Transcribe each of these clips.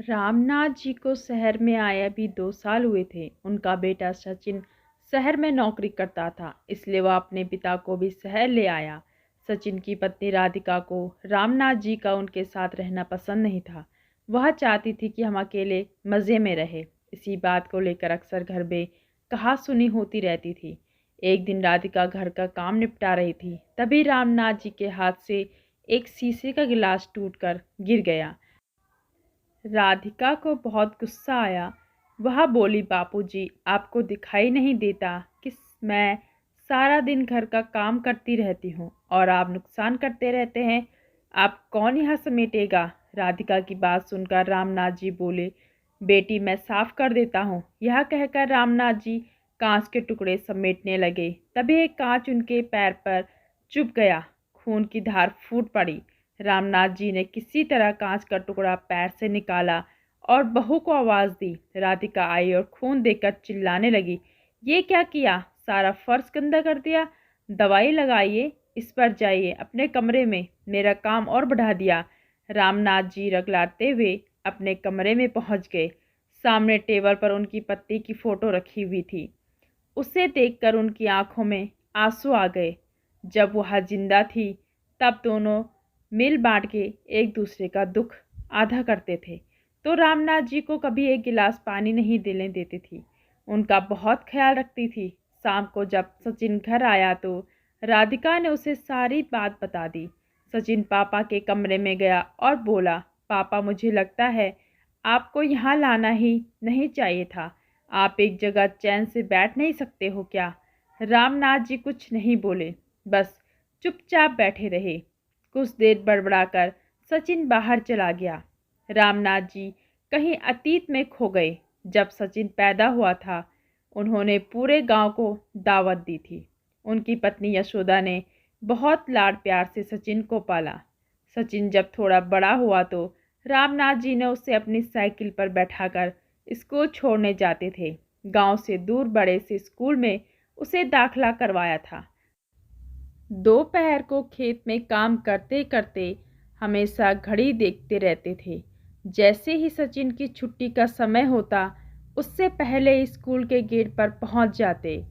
रामनाथ जी को शहर में आए अभी 2 साल हुए थे। उनका बेटा सचिन शहर में नौकरी करता था, इसलिए वह अपने पिता को भी शहर ले आया। सचिन की पत्नी राधिका को रामनाथ जी का उनके साथ रहना पसंद नहीं था। वह चाहती थी कि हम अकेले मज़े में रहे। इसी बात को लेकर अक्सर घर में कहासुनी होती रहती थी। एक दिन राधिका घर का काम निपटा रही थी, तभी रामनाथ जी के हाथ से एक शीशे का गिलास टूटकर गिर गया। राधिका को बहुत गुस्सा आया। वह बोली, बापूजी, आपको दिखाई नहीं देता कि मैं सारा दिन घर का काम करती रहती हूँ और आप नुकसान करते रहते हैं। आप कौन यहाँ समेटेगा? राधिका की बात सुनकर रामनाथ जी बोले, बेटी, मैं साफ कर देता हूँ। यह कहकर रामनाथ जी कांच के टुकड़े समेटने लगे। तभी एक कांच उनके पैर पर चुभ गया। खून की धार फूट पड़ी। रामनाथ जी ने किसी तरह कांच का टुकड़ा पैर से निकाला और बहू को आवाज़ दी। राधिका आई और खून देखकर चिल्लाने लगी, ये क्या किया? सारा फर्श गंदा कर दिया। दवाई लगाइए, इस पर जाइए अपने कमरे में। मेरा काम और बढ़ा दिया। रामनाथ जी रगलाते हुए अपने कमरे में पहुंच गए। सामने टेबल पर उनकी पत्नी की फ़ोटो रखी हुई थी। उसे देखकर उनकी आंखों में आंसू आ गए। जब वह जिंदा थी तब दोनों मिल बांट के एक दूसरे का दुख आधा करते थे। तो रामनाथ जी को कभी एक गिलास पानी नहीं देने देती थी। उनका बहुत ख्याल रखती थी। शाम को जब सचिन घर आया तो राधिका ने उसे सारी बात बता दी। सचिन पापा के कमरे में गया और बोला, पापा, मुझे लगता है आपको यहाँ लाना ही नहीं चाहिए था। आप एक जगह चैन से बैठ नहीं सकते हो क्या? रामनाथ जी कुछ नहीं बोले, बस चुपचाप बैठे रहे। कुछ देर बड़बड़ाकर सचिन बाहर चला गया। रामनाथ जी कहीं अतीत में खो गए। जब सचिन पैदा हुआ था, उन्होंने पूरे गांव को दावत दी थी। उनकी पत्नी यशोदा ने बहुत लाड प्यार से सचिन को पाला। सचिन जब थोड़ा बड़ा हुआ तो रामनाथ जी ने उसे अपनी साइकिल पर बैठाकर स्कूल छोड़ने जाते थे। गांव से दूर बड़े से स्कूल में उसे दाखिला करवाया था। दोपहर को खेत में काम करते करते हमेशा घड़ी देखते रहते थे। जैसे ही सचिन की छुट्टी का समय होता, उससे पहले स्कूल के गेट पर पहुंच जाते।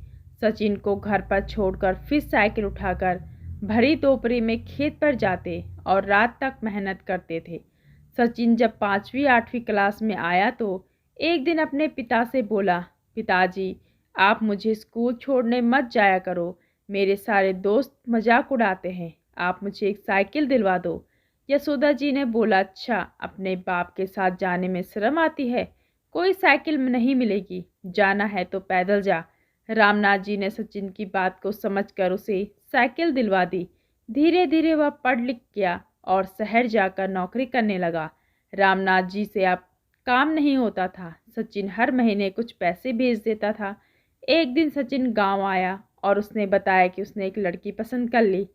सचिन को घर पर छोड़कर फिर साइकिल उठाकर भरी दोपहरी में खेत पर जाते और रात तक मेहनत करते थे। सचिन जब 5वीं 8वीं क्लास में आया तो एक दिन अपने पिता से बोला, पिताजी, आप मुझे स्कूल छोड़ने मत जाया करो। मेरे सारे दोस्त मजाक उड़ाते हैं। आप मुझे एक साइकिल दिलवा दो। यशोदा जी ने बोला, अच्छा, अपने बाप के साथ जाने में शर्म आती है? कोई साइकिल नहीं मिलेगी, जाना है तो पैदल जा। रामनाथ जी ने सचिन की बात को समझकर उसे साइकिल दिलवा दी। धीरे धीरे वह पढ़ लिख गया और शहर जाकर नौकरी करने लगा। रामनाथ जी से अब काम नहीं होता था। सचिन हर महीने कुछ पैसे भेज देता था। एक दिन सचिन गांव आया और उसने बताया कि उसने एक लड़की पसंद कर ली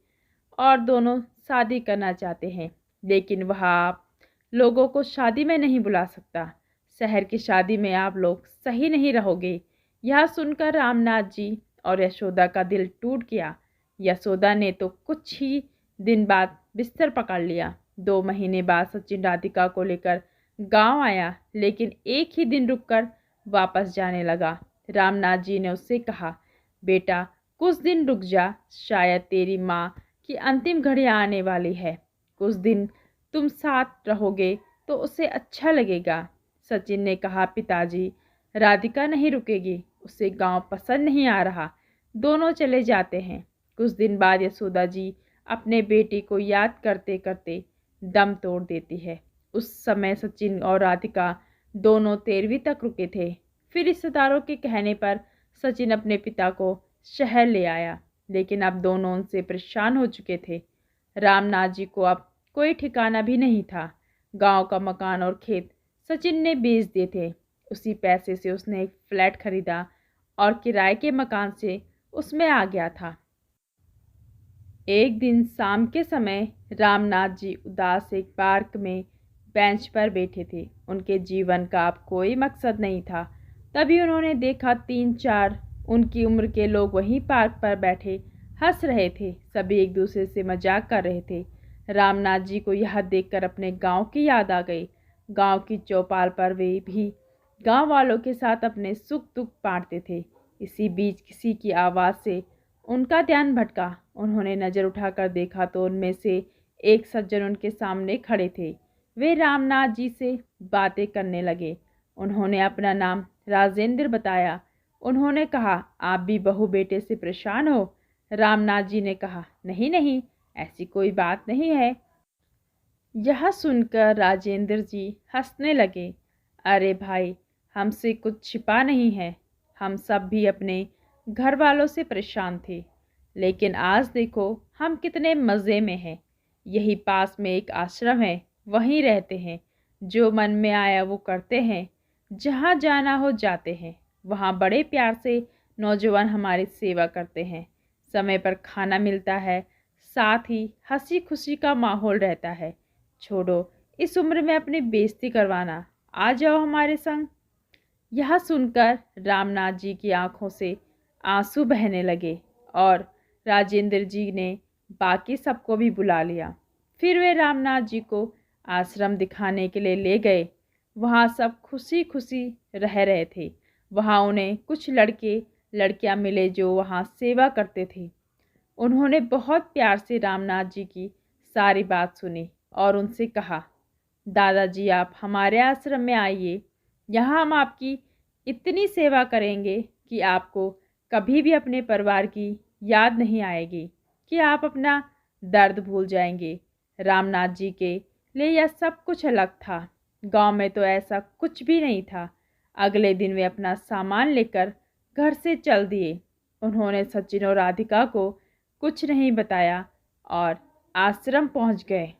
और दोनों शादी करना चाहते हैं, लेकिन वह आप लोगों को शादी में नहीं बुला सकता। शहर की शादी में आप लोग सही नहीं रहोगे। यह सुनकर रामनाथ जी और यशोदा का दिल टूट गया। यशोदा ने तो कुछ ही दिन बाद बिस्तर पकड़ लिया। 2 महीने बाद सचिन राधिका को लेकर गांव आया, लेकिन एक ही दिन रुककर वापस जाने लगा। रामनाथ जी ने उससे कहा, बेटा, कुछ दिन रुक जा। शायद तेरी माँ की अंतिम घड़ी आने वाली है। कुछ दिन तुम साथ रहोगे तो उसे अच्छा लगेगा। सचिन ने कहा, पिताजी, राधिका नहीं रुकेगी। उसे गांव पसंद नहीं आ रहा। दोनों चले जाते हैं। कुछ दिन बाद यशोदा जी अपने बेटी को याद करते करते दम तोड़ देती है। उस समय सचिन और राधिका दोनों 13वीं तक रुके थे। फिर रिश्तेदारों के कहने पर सचिन अपने पिता को शहर ले आया, लेकिन अब दोनों उनसे परेशान हो चुके थे। रामनाथ जी को अब कोई ठिकाना भी नहीं था। गांव का मकान और खेत सचिन ने बेच दिए थे। उसी पैसे से उसने एक फ्लैट खरीदा और किराए के मकान से उसमें आ गया था। एक दिन शाम के समय रामनाथ जी उदास एक पार्क में बेंच पर बैठे थे। उनके जीवन का अब कोई मकसद नहीं था। तभी उन्होंने देखा 3-4 उनकी उम्र के लोग वहीं पार्क पर बैठे हंस रहे थे। सभी एक दूसरे से मजाक कर रहे थे। रामनाथ जी को यह देखकर अपने गांव की याद आ गई। गांव की चौपाल पर वे भी गांव वालों के साथ अपने सुख दुख बांटते थे। इसी बीच किसी की आवाज़ से उनका ध्यान भटका। उन्होंने नज़र उठाकर देखा तो उनमें से एक सज्जन उनके सामने खड़े थे। वे रामनाथ जी से बातें करने लगे। उन्होंने अपना नाम राजेंद्र बताया। उन्होंने कहा, आप भी बहू बेटे से परेशान हो? रामनाथ जी ने कहा, नहीं नहीं, ऐसी कोई बात नहीं है। यह सुनकर राजेंद्र जी हंसने लगे। अरे भाई, हमसे कुछ छिपा नहीं है। हम सब भी अपने घर वालों से परेशान थे, लेकिन आज देखो हम कितने मज़े में हैं। यही पास में एक आश्रम है, वहीं रहते हैं। जो मन में आया वो करते हैं, जहाँ जाना हो जाते हैं। वहाँ बड़े प्यार से नौजवान हमारी सेवा करते हैं। समय पर खाना मिलता है, साथ ही हंसी खुशी का माहौल रहता है। छोड़ो इस उम्र में अपनी बेइज्जती करवाना, आ जाओ हमारे संग। यह सुनकर रामनाथ जी की आंखों से आंसू बहने लगे और राजेंद्र जी ने बाकी सबको भी बुला लिया। फिर वे रामनाथ जी को आश्रम दिखाने के लिए ले गए। वहाँ सब खुशी खुशी रह रहे थे। वहाँ उन्हें कुछ लड़के लड़कियाँ मिले जो वहाँ सेवा करते थे। उन्होंने बहुत प्यार से रामनाथ जी की सारी बात सुनी और उनसे कहा, दादाजी आप हमारे आश्रम में आइए। यहाँ हम आपकी इतनी सेवा करेंगे कि आपको कभी भी अपने परिवार की याद नहीं आएगी, कि आप अपना दर्द भूल जाएंगे। रामनाथ जी के लिए यह सब कुछ अलग था। गांव में तो ऐसा कुछ भी नहीं था। अगले दिन वे अपना सामान लेकर घर से चल दिए। उन्होंने सचिन और राधिका को कुछ नहीं बताया और आश्रम पहुंच गए।